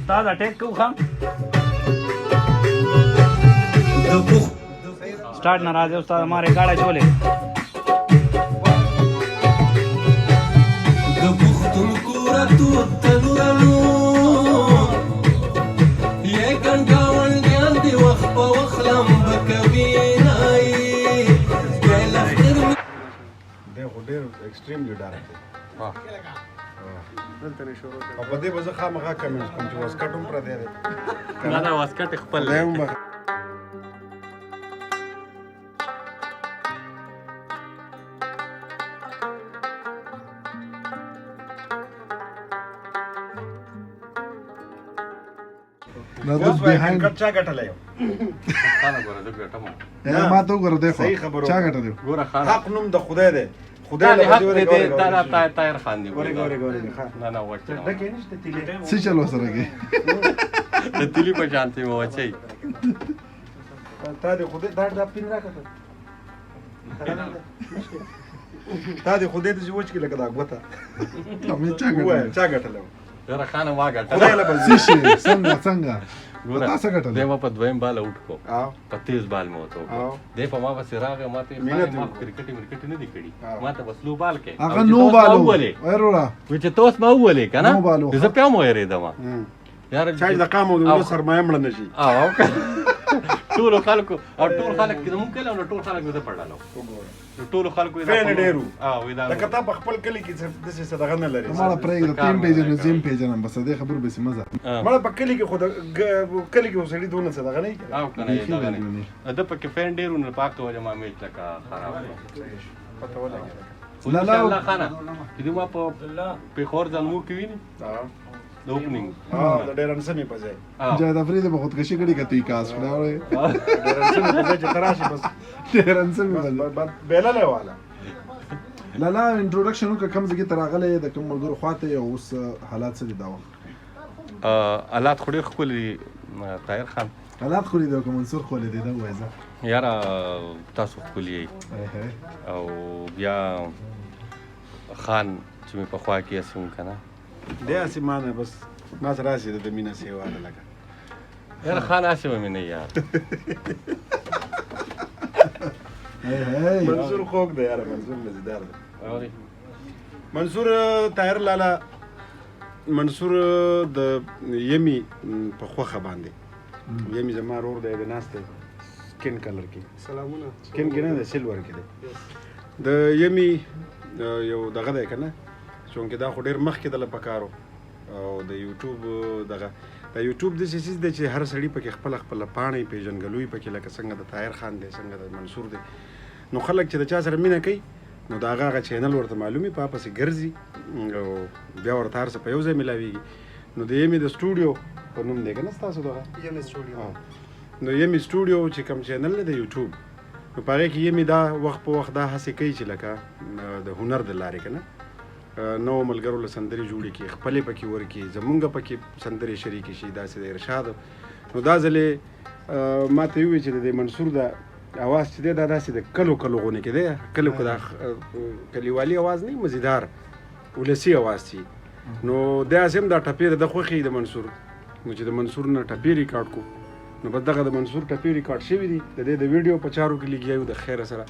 استاد اٹیک کو خام स्टार्ट नाराज है उस्ताद हमारे गाड़ा चोले extremely direct. او په دې به زه خامخا کمنټ کوم چې واسکټ هم پردی دی نه واسکټ خپل دی هم اوس بیهایند چا ګټلی خانه ګوره زه ګټم ما ته وګوره دی خو صحیح خبرو چا ګټلی ګوره خانه حق نوم د خدای دی خدای له حق دې دې دا طاهر خان دی ګورې نه نه وټ ډکې نشته تیلې څه چل وسره کې د تلی په شانتي مو وچی تا دې خدای دا پین راکړه تا دې خدای ته وچ کې لګا دا غوته مې چا ګټلی چا ګټلی ګوره خانه ما ګټل خدای له بل څه شي څنګه ګوره تاسو ګټل دی ما په دویم بال اوټ کو او په تیز بال مو وته دی په ما پسې راغی ما ته ما کرکټ نه دی کړی ما ته بس لو بال کې هغه نو بالو ورورا چې توس ما ولې کنه نو بالو. زه په مو یریدم یار چا د قام او د سرمایه مړ نشي او ټول خلکو او ټول خلک کې ممکن نو ټول خلک دې پړلو ټول خلکو فین ډیرو او دا لکه تا په خپل کلی کې د څه صدقه نه لري مالا پرېږ د تیم پیجن زم پیجن بس دې خبر به سي مزه مړه په کلی کې خود کلی کې وسړي دونه صدقه نه کوي او کنه دا نه د پکې فین ډیرو نه پاک ته وجه ما میچ لکه خراب پته ولګي لا الله خانه دې ما په خور ځلمو کې ویني د اوپننګ د ډیرن سمې په ځای جا د فرید په خودکشي کړي کته کاس کړه ډیرن سمې په ځای چې تراشي بس ډیرن سمې بیلاله والا لا انټروډکشن وکړه کوم ځای ته راغلی د کوم ملګرو خواته او اوس حالات څه دي دا وخت حالات خو ډېر ښکلي طاهر خان حالات خو دي د منصور خو دي دا وایزه یاره تاسو ښکلي یئ او بیا خان چې مې په خوا کې اسم که نه دی هسې ما نه بس ما سره هسې د مینه سیوا ده لکه یاره خان هسې به مې نه یار منصور خوږ دی یاره منصور مزیدار دی منصور طاهر لالا منصور د یمی په خوښه باندې یمی زما رور دی د ناست دی سکین کلر کې سلامونه سکین کې نه دی سلور کې دی د یمی یو دغه دی که نه چونکې دا خو ډېر مخکې دله پکارو او د یوټیوب دغه د یوټیوب داسې څیز دی چې هر سړي پکې خپله خپله پاڼې پېژنګلوي پکې لکه څنګه د طاهر خان دی څنګه د منصور دی نو خلک چې د چا سره مینه کوي نو د هغه چینل ورته معلومي په پسې ګرځي او بیا ورته هر څه په یو ځای میلاویږي نو د یمې د سټوډیو په نوم دی که نه ستاسو دغه نو یمې سټوډیو چې کوم چینل دی د یوټیوب نو په هغې کې یمې دا وخت په وخت دا هڅې کوي چې لکه د هنر د لارې که نه نو ملګرو له سندرې جوړې کړي خپلې پکې ورکړي زمونږ پکې سندرې شریکې شي داسې د ارشاد نو دا ځلې ما ته وویل چې د منصور د اواز چې دی دا داسې د کلو غونې کې دی کلو که دا کلیوالي اواز نه مزیدار ولسي اواز چې نو دی هسې هم دا ټپې د خوښې د منصور نو چې د منصور نه ټپې ریکارډ کړو نو بس دغه د منصور ټپې ریکارډ شوي دي د دې د ویډیو په چارو کې لګیا یو د خیره سره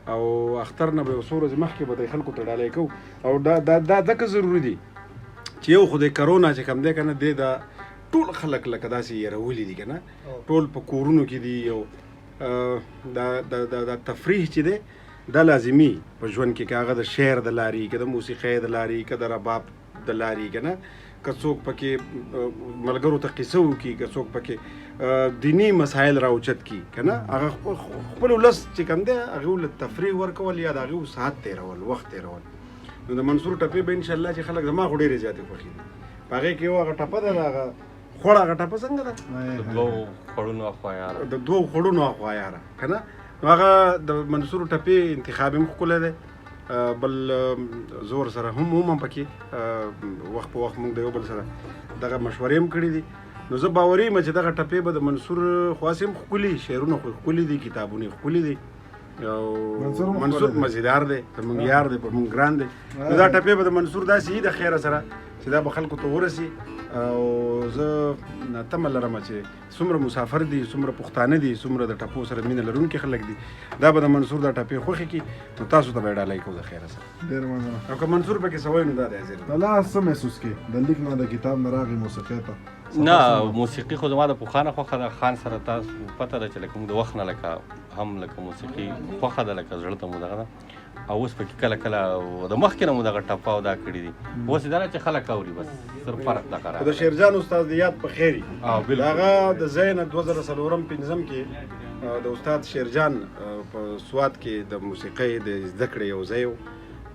او اختر نه به یو څو ورځې مخکې به د خلکو ته ډالۍ کوو او دا ځکه ضروري دي چې یو خو د کرونا چې کوم دی که نه دی دا ټول خلک لکه داسې یرولي دي که نه ټول په کورونو کې دي او دا تفریح چې دی دا لازمي په ژوند کې که هغه د شعر د لارې که د موسیقۍ د لارې که د رباب د لارې که نه که څوک پکې ملګرو ته قصه وکړي که څوک پکې دینی مسایل راوچت کړي که نه هغه خپل ولس چې کوم دی هغې له تفریح ورکول یا د هغې ساعت تېرول وخت تېرول نو د منصور ټپې به انشاءالله چې خلک زما خو ډېرې زیاتې خوښي دي په هغې کې یو هغه ټپه ده د هغه خوړه هغه ټپه څنګه ده د دوو خړونو اخوا یاره که نه نو هغه د منصور ټپې انتخاب هم ښکلی دی بل زور سره هم پکې وخت په وخت موږ د یو بل سره دغه مشورې هم کړي دي نو زه باوري یم چې دغه ټپې به د منصور خو هسې هم ښکلي شعرونه خو ښکلي دي کتابونه یې ښکلي دي او منصور مزیدار دی زموږ یار دی په موږ ګران دی نو دا ټپې به د منصور داسې وي د خیره سره چې دا به خلکو ته ورسي او زه تمه لرم چې څومره مسافر دي څومره پښتانه دي څومره د ټپو سره مینه لرونکي خلک دي دا به د منصور دا ټپې خوښې کړي نو تاسو ته به یې ډالۍ کوو د خیره سره ډېر مننه او که منصور پکې څه وایي نو دا دی حاضر لالا څه محسوس کې د لیک نه د کتاب نه راغی موسیقۍ ته نه موسیقي خو زما د پخوانه خوښه ده خان سره تاسو پته ده چې لکه موږ د وخت نه لکه هم لکه موسیقي خوښه ده لکه زړه ته مو دغه ده او اوس پکې کله کله د مخکې نه مو دغه ټپه او دا کړي دي اوس یې دا ده چې خلک اوري بس صرف فرق دغه راغلی د شیرجان استاد د یاد په خیر بالکل هغه د ځای نه 2004 پنځم کې د استاد شیرجان په سوات کې د موسیقۍ د زده کړې یو ځای و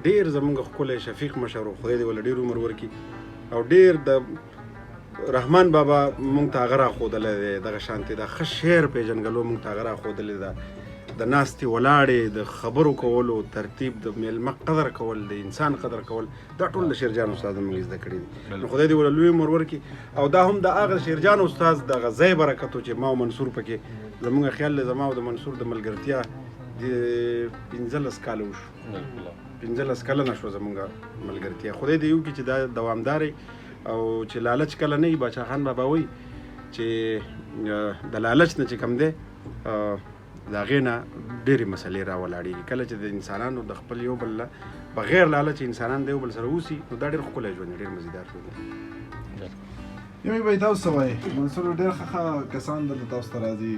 ډېر زموږ ښکلی شفیق مشر و خدای دې ولې ډېر عمر ورکړي او ډېر د رحمان بابا مونږ ته هغه راښودلی دی دغه شانتې د ښه شعر پېژنګلو مونږ ته هغه راښودلی ده د ناستې ولاړې د خبرو کولو ترتیب د میلمه قدر کول د انسان قدر کول دا ټول د شیرجان استاد موږ زده کړي دي نو خدای دې ولې لوی عمر ورکړي او دا هم د هغه شیرجان استاد دغه ځای برکت و چې ما او منصور پکې زموږ خیال دی زما او د منصور د ملګرتیا د 15 کاله وشو 15 کلنه شوه زموږ ملګرتیا خدای دې وکړي چې دا دوامدارې او چې لالچ کله نه وي باچا خان بابا وایي چې د لالچ نه چې کم دی د هغې نه ډېرې مسلې راولاړېږي کله چې د انسانانو د خپل یو بل بغیر لالچ انسانان د یو بل سره اوسي نو دا ډېر ښکلی ژوند دی ډېر مزیدار ژوند دی یوې به یې تاسو څه وایي منصور ډېر ښه کسان دلته تاسو ته راځي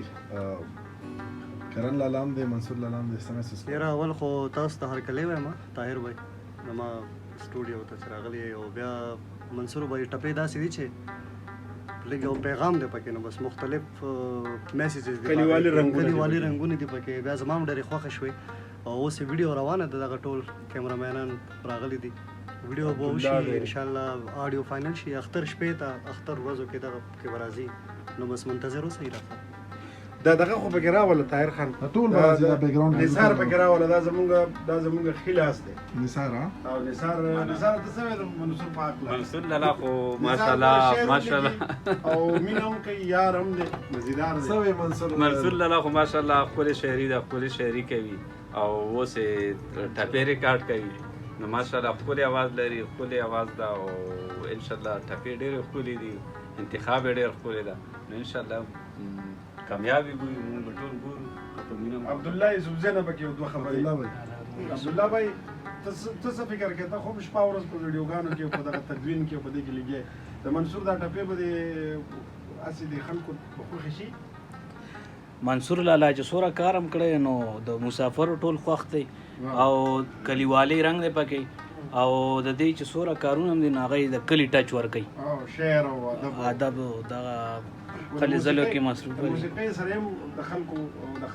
کرن لالا هم دی منصور لالا هم دی څه محسوس کوئ یاره اول خو تاسو ته هرکلی وایم طاهر بھائی زما سټوډیو ته چې راغلی او بیا منصور بھائی ټپې داسې دي چې لږ یو پیغام دی پکې نو بس مختلف میسیجز دي کلیوالي رنګونه دي پکې بیا زما هم ډېرې خوښه شوې او اوس یې ویډیو روانه ده دغه ټول کیمرامینان راغلي دي ویډیو به وشي انشاءالله آډیو فاینل شي اختر شپې ته اختر ورځو کې دغه کې به راځي نو بس منتظر اوسئ راته دا دغه خو پکې راوله طاهر خان ټول به راځي دا بیکګراوند نثار پکې راوله دا زموږ ښي لاس دی نثار او نثار ته څه وایي منصور په هکله منصور لالا خو ماشاءالله او مینه هم کوي یار هم دی مزیدار دی څه وایي منصور لالا خو ماشاءالله ښکلې شاعري ده ښکلې شاعري کوي او اوس یې ټپې ریکارډ کوي نو ماشاءالله ښکلې اواز لري ښکلې اواز ده او انشاءالله ټپې ډېرې ښکلې دي انتخاب یې ډېر ښکلی ده نو انشاءالله کامیابی ګورو موږ به ټول ګورو عبدالله یوسفزی نه پکې یو دوه خبرې عبدالله بھائی ته څه فکر کوې ته خو به شپه ورځ په ویډیوګانو کې په دغه تدوین کې په دې کې لګې د منصور دا ټپې به دې هسې د خلکو په خوښې شي منصور لالا چې څومره کار هم کړی نو د مسافرو ټول خوښ دی او کلیوالي رنګ دی پکې او د دې چې څومره کارونه هم دي نو هغه یې د کلي ټچ ورکوي او شعر او ادب دغه خپلې ځلو کې مصروف د موسیقۍ سره هم د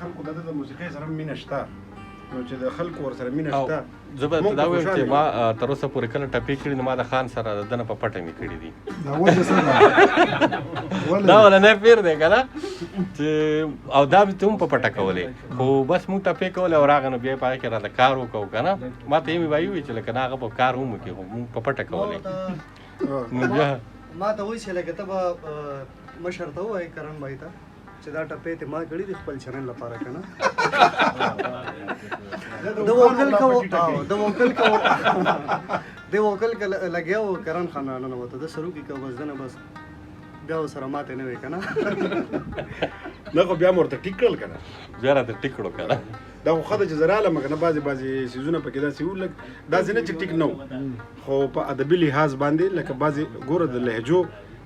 خلکو د موسیقۍ سره هم مینه شته نو چې د خلکو ورسره مینه شته زه به دا وایم چې ما تر اوسه پورې کله ټپې کړي نو ما د خان سره د ده نه په پټه مې کړي دي دا وجه څه ده دا ولنی پیر دی که نه چې او دا مې ته هم په پټه کولې خو بس موږ ټپې کولې او راغی نو بیا یې په هغې کې راته کار وکړو که نه ما ته یې مې وایي چې لکه نه هغه په کار هم وکړي خو موږ په پټه کولې نو بیا ما ته وایي چې لکه ته به مشر ته ووایې کرن بھائی ته چې دا ټپې ته ما کړي دي خپل چینل لپاره که نه د وکل که لګیا و کرن خان راننوته ده سرو کې که بس ده نه بس بیا ورسره ماتې نه وې که نه نه خو بیا مې ورته ټیک کړل که نه بیا راته ټیک کړو که نه دا خو ښه ده چې زه رالم که نه بعضې څیزونه پکې داسې وو لږ داسې نه چې ټیک نه و خو په ادبي لحاظ باندې لکه بعضې ګوره د لهجو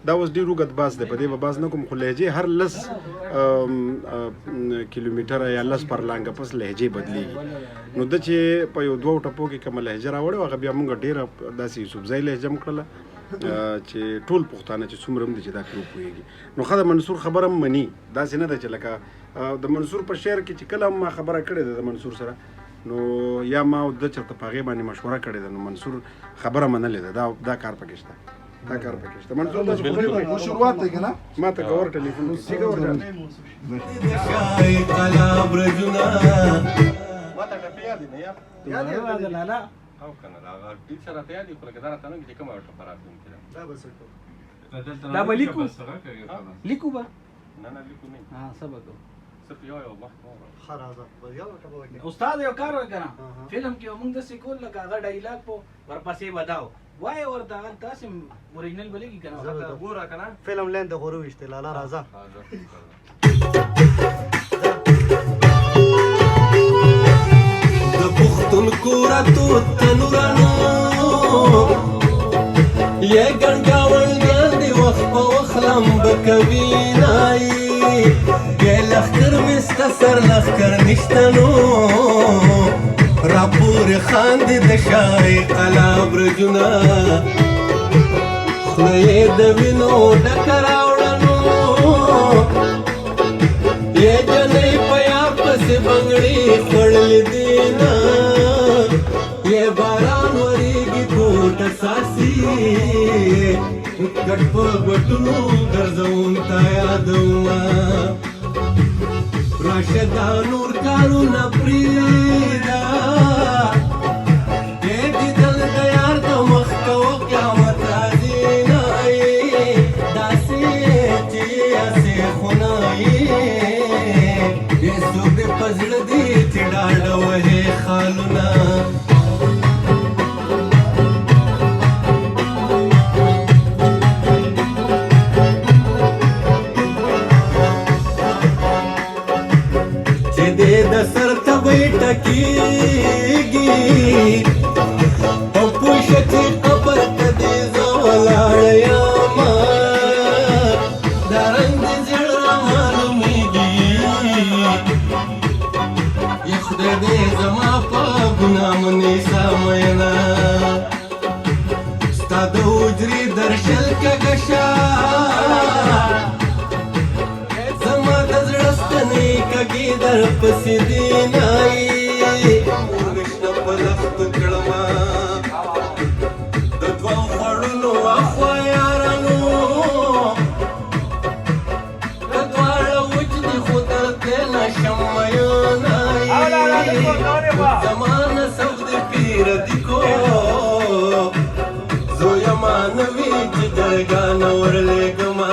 دا اوس ډېر اوږد باس دی په دې به باس نه کوم خو لهجې هر 10 کیلومتره یا 10 پرلانګه پس لهجې بدلېږي نو ده چې په یو دوو ټپو کې کومه لهجه راوړې هغه بیا مونږ ډېره داسې یوسفزۍ لهجه م کړله چې ټول پښتانه چې څومره هم دي چې دا پرې وپوهېږي نو ښه د منصور خبره هم مني داسې نه ده چې لکه د منصور په شعر کې چې کله هم ما خبره کړې ده د منصور سره نو یا ما او ده چېرته په هغې باندې مشوره کړې ده نو منصور خبره منلې ده دا کار پکې شته دا کار پکې شته منصور تاسو خبرې خو شروعات دی که نه ما ته کور ټلیفون ټیک اور ما ته ټپې یاد دي نه یاد لالا او که نه هغه ټیک سره راته یاد دي خو لکه دا راته نه چې کومه ټپه راتلونکې ده دا به څه کوو دا به لیکو به نه نه لیکو نه ها څه به کوو ښه راځه بس یو ټپه وکړې استاد یو کار وکړه کنه فلم کې موږ داسې کول لکه هغه ډایلاګ په ورپسې بداو وای ورته هغه تاسې اوریجنل بلېږي کنه ګوره کنه فلم لین د غورو وشته لالا راځه د پښتونکو راتو تنورانو یې ګڼ ګاونډیان دي وخت په وخت لمبه کوي نایي بیا لښکر مې سته سر لښکر نشته نو راپورې خاندي د شاهي قلا برجونه خوله یې د وینو ډکه راوړه نو یې جنۍ په یار پسې بنګړي خوړلې دي نه یې باران ورېږي کوټه ساسي ګټ په ګټونو ګرځوم تا یادومه راشه دا نور کارونه پرېږده یې دیدل د یار د مخ کوه قیامت راځي نه داسې چې هسې خونایي یې څوک دې په زړه دي چې ډاډه وهې خالونه د سر تبې ټکېږي او پوښه چې قبر ته دې زه ولاړه یمه دا رنګ دې زړه رامعلومېږي یا خدای دې زما په ګناه منیسه مینه ستا د حجرې درشل کږه شه کږي در پسې دي نایي ورشنه په لختو کړمه د دوه خوړلو اخوا یارانو د دواړه وچ دي خو تر دې نه شم میانایي زمانه سوق د پیر دي کو زویه مانوي چې جرګانه ورلېږمه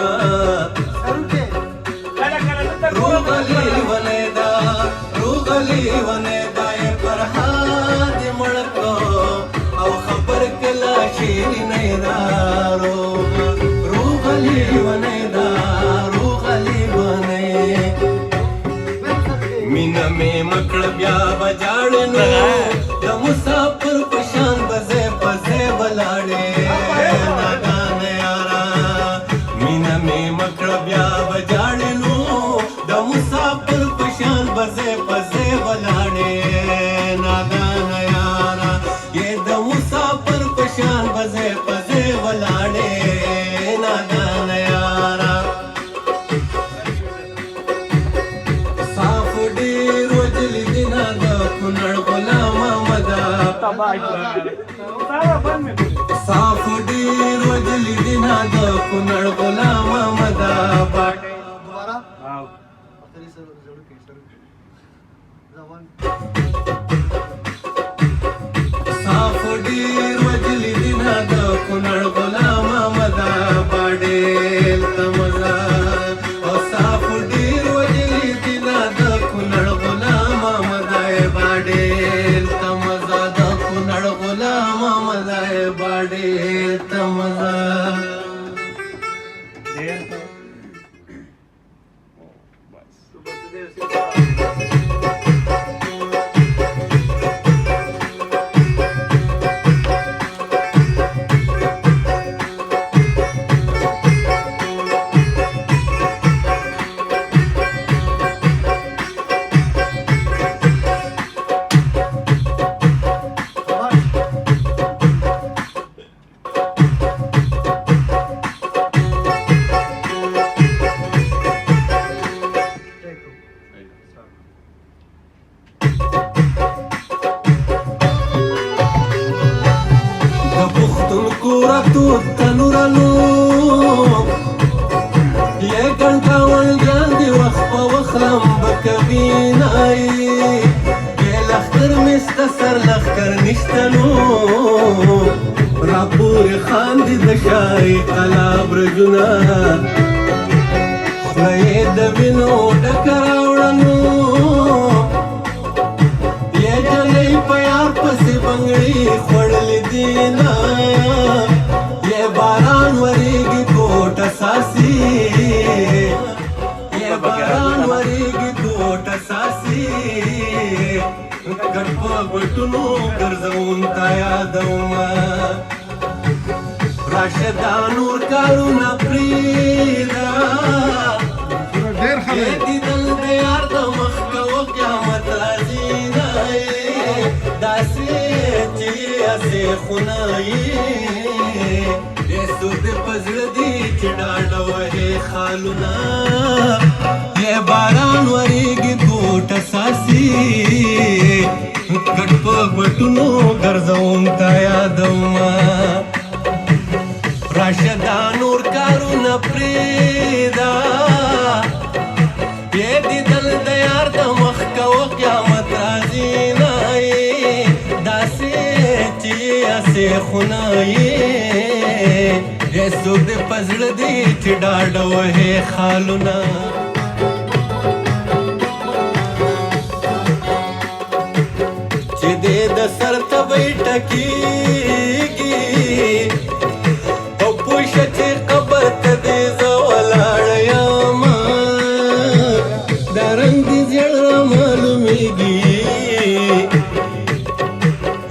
روغلی ونیدا یې پر حاد مړکو او خبر کلا شیری نیدا روغلی ونیدا روغلی ونی مینا می مکړ بیا بجاړنو د مسافر پشان بزه بزه ولاړې ناګان یارا مینا می مکړ بیا بجاړنو د مسافر پشان بزه بزه ولاړې ناګان یارا یې د مسافر پشان بزه بزه ولاړې ناګان یارا صاف ډېر وجلی دینا د کونړ غلام محمد صاف ډېر وجلی دینا د کونړ غلام محمد صاف ډېر وجلی دینا د کونړ غلام محمد باډېل تمزه او صاف ډېر وجلی دینا د کونړ غلام محمد باډېل تمزه د کونړ غلام محمد باډېل تمزه د وینو ډکه راوړه وړنو یې جلۍ په یار پسې بنګړي خوړلې دینه یې باران وریږي کوټه ساسي یې باران وریږي کوټه ساسي ګډ په ګټونو ګرځوم تا یادومه راشه دا نور کارونه پرېږده یې دیدل د یار د مخ کوه قیامت راځي نه داسې چې هسې خونه یې سود په زړه دي چې ډاډه وهې خالونه یې باران وریږي کوټه ساسي ګډ په ګټونو ګرځوم تا یادومه راشه دا نور کارونه پرېږده یې دیدل د یار د مخ کوه قیامت راځي نه داسې چې هسې خونه یې څوک دې په زړه دي چې ډاډه وهې خالونه چې دې د سر تبۍ ټکېږي او پوه شه چې قبر ته دې زه ولاړه یمه دا رنګ دې زیړ رامعلومېږي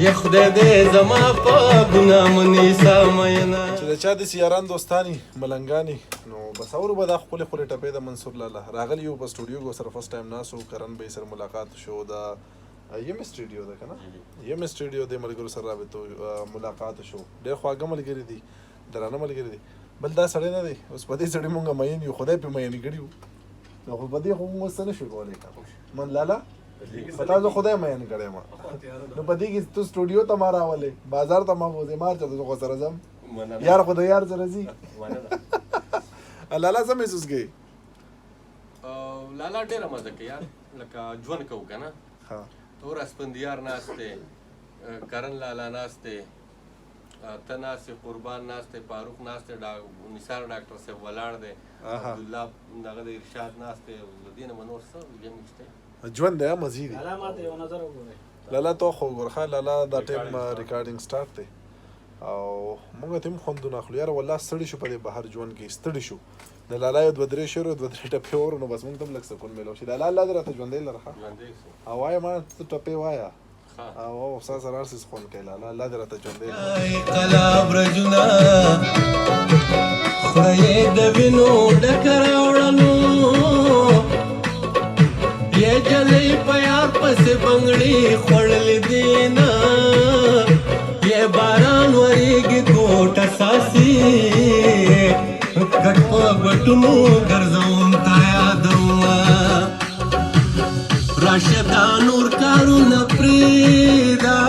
یا خدای دې زما په ګناه منیسه مینه چې د چا داسې یاران دوستاني ملنګانې نو بس اورو به دا ښکلې ښکلې ټپې د منصور لاله راغلي یو په سټوډیو کې سره فرسټ ټایم ناست وو کرن بهی سره ملاقات شو دا یم سټوډیو ده که نه یم سټوډیو د ملګرو سره رابطو ملاقات شو ډېر خواږه ملګري دي درانه ملګري دي بل دا سړی نه دی اوس په دې سړي مونږ مین یو خدای پرې مین کړي وو نو خو په دې خو مونږ څه نه شو کولی من لاله په تا زه خدای مین کړی ما نو په دې کې تو سټوډیو ته ما راولې بازار ته ما بوځې مار چېرته زه خو سره ځم یار خو د یار سره ځي لاله څه محسوس کوي لالا ډېره مزه کوي یار لکه ژوند کوو که نه تور اسپندیار ناست دی کرن لالا ناست دی ته ناست دی قربان ناست دی فاروق ناست دی نثار ډاکټر صاحب ولاړ دی عبدالله دغه د ارشاد ناست دی د دې نه به نور څه یم شته ژوند دی مزې دي لالا تو خو ګورخه لالا دا ټایم ریکارډینګ سټارټ دی او موږ ته هم خوندونه اخلو یاره والله ستړي شو په دې بهر ژوند کې ستړي شو د لالا یو دوه درې شعر دوه درې ټپې ورو نو بس موږ ته هم لږ سکون میلاو شي لالا الله دې راته ژوندی لره ښه او وایه ما ته ټپې وایه او ستا سره هر څه خوند کوي لالا الله دې راته ژوندی لره قلاب رجونه خدای د وینو ډکه راوړنو یې جلۍ په یار پسې بنګړي خوړلې دینه یې باران وریږي کوټه ساسي ګډ په ګټونو ګرځوم تا یادومه راشه دا نور کارونه پرېږده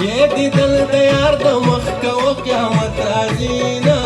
یې دیدل د یار د مخ کوه قیامت راځي نه